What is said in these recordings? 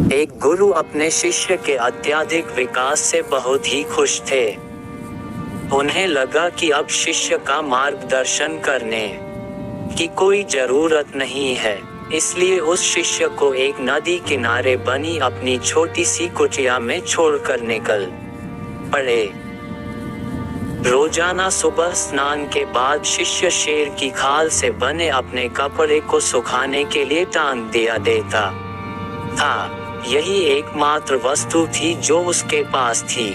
एक गुरु अपने शिष्य के अत्यधिक विकास से बहुत ही खुश थे। उन्हें लगा कि अब शिष्य का मार्गदर्शन करने की कोई जरूरत नहीं है, इसलिए उस शिष्य को एक नदी किनारे बनी अपनी छोटी सी कुटिया में छोड़कर निकल पड़े। रोजाना सुबह स्नान के बाद शिष्य शेर की खाल से बने अपने कपड़े को सुखाने के लिए टांग दिया देता था। यही एकमात्र वस्तु थी जो उसके पास थी।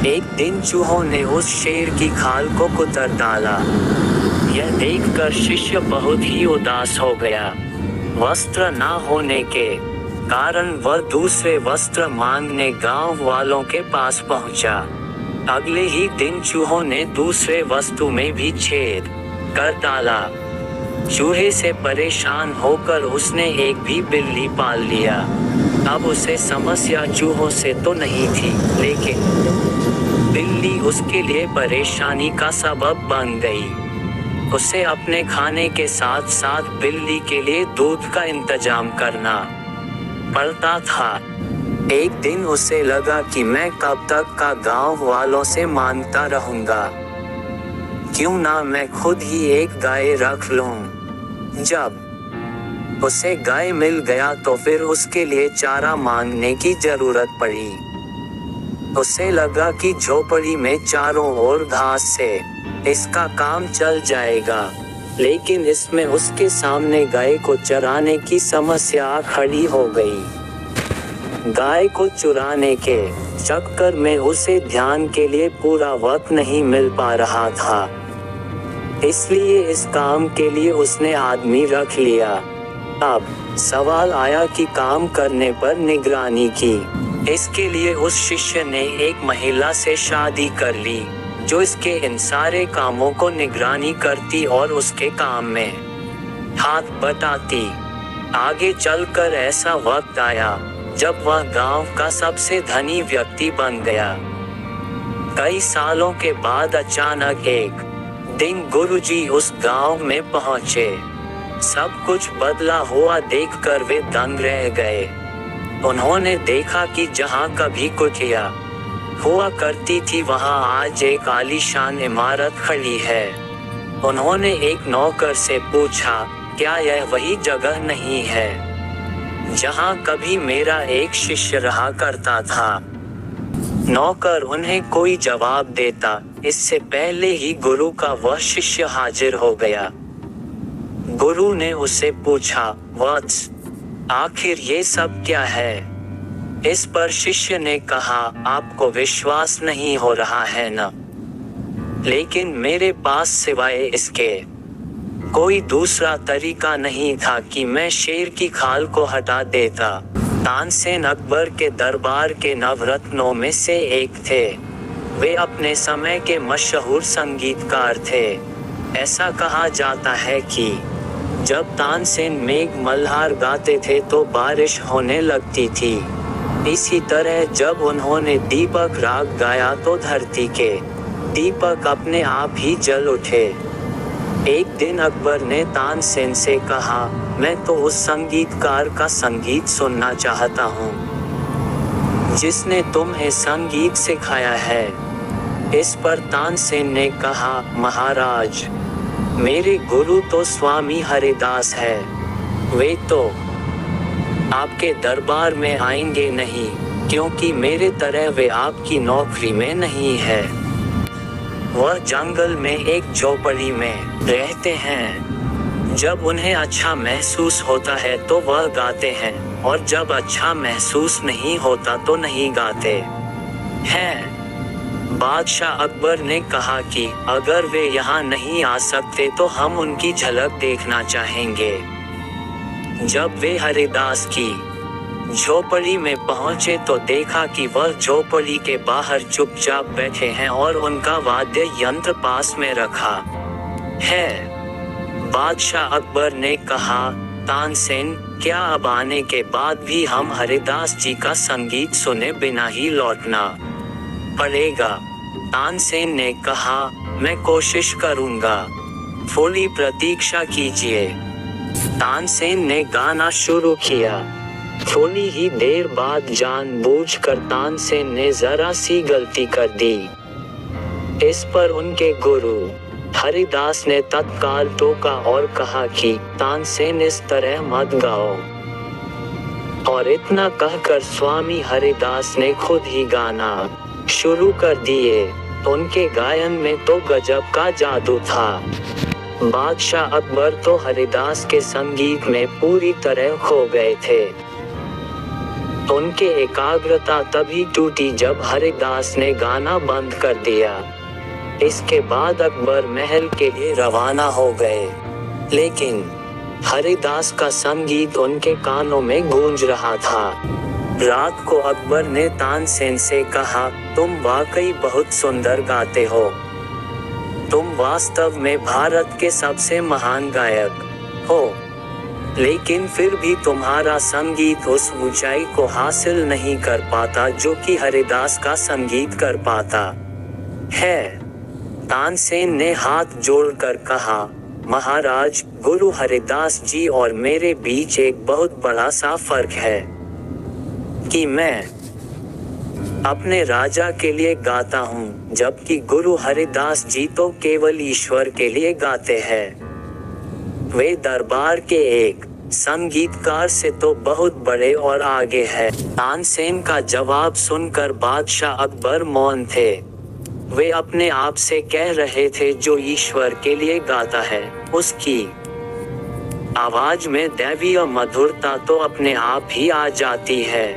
एक दिन चूहों ने उस शेर की खाल को कुतर डाला। यह देखकर शिष्य बहुत ही उदास हो गया। वस्त्र ना होने के कारण वह दूसरे वस्त्र मांगने गांव वालों के पास पहुंचा। अगले ही दिन चूहों ने दूसरे वस्तु में भी छेद कर डाला। चूहे से परेशान होकर उसने एक भी बिल्ली पाल लिया। अब उसे समस्या चूहों से तो नहीं थी, लेकिन बिल्ली उसके लिए परेशानी का सबब बन गई। उसे अपने खाने के साथ साथ बिल्ली के लिए दूध का इंतजाम करना पड़ता था। एक दिन उसे लगा कि मैं कब तक का गांव वालों से मांगता रहूंगा, क्यों ना मैं खुद ही एक गाय रख लूं। जब उसे गाय मिल गया तो फिर उसके लिए चारा मांगने की जरूरत पड़ी। उसे लगा कि झोपड़ी में चारों ओर घास से इसका काम चल जाएगा, लेकिन इसमें उसके सामने गाय को चराने की समस्या खड़ी हो गई। गाय को चुराने के चक्कर में उसे ध्यान के लिए पूरा वक्त नहीं मिल पा रहा था, इसलिए इस काम के लिए उसने आदमी रख लिया। अब सवाल आया कि काम करने पर निगरानी की। इसके लिए उस शिष्य ने एक महिला से शादी कर ली, जो इसके इन सारे कामों को निगरानी करती और उसके काम में हाथ बटाती। आगे चलकर ऐसा वक्त आया जब वह गांव का सबसे धनी व्यक्ति बन गया। कई सालों के बाद अचानक एक दिन गुरुजी उस गांव में पहुंचे। सब कुछ बदला हुआ देखकर वे दंग रह गए। उन्होंने देखा कि जहां कभी कुटिया हुआ करती थी वहां आज एक आलीशान इमारत खड़ी है। उन्होंने एक नौकर से पूछा, क्या यह वही जगह नहीं है जहां कभी मेरा एक शिष्य रहा करता था? नौकर उन्हें कोई जवाब देता, इससे पहले ही गुरु का वह शिष्य हाजिर हो गया। गुरु ने उससे पूछा, वत्स, आखिर ये सब क्या है? इस पर शिष्य ने कहा, आपको विश्वास नहीं हो रहा है न? लेकिन मेरे पास सिवाय इसके कोई दूसरा तरीका नहीं था कि मैं शेर की खाल को हटा देता। तानसेन अकबर के दरबार के नवरत्नों में से एक थे। वे अपने समय के मशहूर संगीतकार थे। ऐसा कहा जाता है कि जब तानसेन मेघ मल्हार गाते थे तो बारिश होने लगती थी। इसी तरह जब उन्होंने दीपक राग गाया तो धरती के दीपक अपने आप ही जल उठे। एक दिन अकबर ने तानसेन से कहा, मैं तो उस संगीतकार का संगीत सुनना चाहता हूँ जिसने तुम्हें संगीत सिखाया है। इस पर तानसेन ने कहा, महाराज, मेरे गुरु तो स्वामी हरिदास है। वे तो आपके दरबार में आएंगे नहीं, क्योंकि मेरे तरह वे आपकी नौकरी में नहीं है। वह जंगल में एक झोपड़ी में रहते हैं। जब उन्हें अच्छा महसूस होता है तो वह गाते हैं, और जब अच्छा महसूस नहीं होता तो नहीं गाते हैं। बादशाह अकबर ने कहा कि अगर वे यहाँ नहीं आ सकते तो हम उनकी झलक देखना चाहेंगे। जब वे हरिदास की झोपड़ी में पहुंचे तो देखा कि वह झोपड़ी के बाहर चुपचाप बैठे हैं और उनका वाद्य यंत्र पास में रखा है। बादशाह अकबर ने कहा, तानसेन, क्या अब आने के बाद भी हम हरिदास जी का संगीत सुने बिना ही लौटना पड़ेगा? तानसेन ने कहा, मैं कोशिश करूंगा, थोड़ी प्रतीक्षा कीजिए। तानसेन ने गाना शुरू किया। थोड़ी ही देर बाद जानबूझकर तानसेन ने जरा सी गलती कर दी। इस पर उनके गुरु हरिदास ने तत्काल टोका और कहा कि तानसेन इस तरह मत गाओ। और इतना कहकर स्वामी हरिदास ने खुद ही गाना शुरू कर दिए। उनके गायन में तो गजब का जादू था। बादशाह अकबर तो हरिदास के संगीत में पूरी तरह खो गए थे। उनके एकाग्रता तभी टूटी जब हरिदास ने गाना बंद कर दिया। इसके बाद अकबर महल के लिए रवाना हो गए, लेकिन हरिदास का संगीत उनके कानों में गूंज रहा था। रात को अकबर ने तानसेन से कहा, तुम वाकई बहुत सुंदर गाते हो। तुम वास्तव में भारत के सबसे महान गायक हो, लेकिन फिर भी तुम्हारा संगीत उस ऊंचाई को हासिल नहीं कर पाता जो कि हरिदास का संगीत कर पाता है। तानसेन ने हाथ जोड़कर कहा, महाराज, गुरु हरिदास जी और मेरे बीच एक बहुत बड़ा सा फर्क है कि मैं अपने राजा के लिए गाता हूँ, जबकि गुरु हरिदास जी तो केवल ईश्वर के लिए गाते हैं। वे दरबार के एक संगीतकार से तो बहुत बड़े और आगे है। तानसेन का जवाब सुनकर बादशाह अकबर मौन थे। वे अपने आप से कह रहे थे, जो ईश्वर के लिए गाता है उसकी आवाज में दैवीय मधुरता तो अपने आप ही आ जाती है।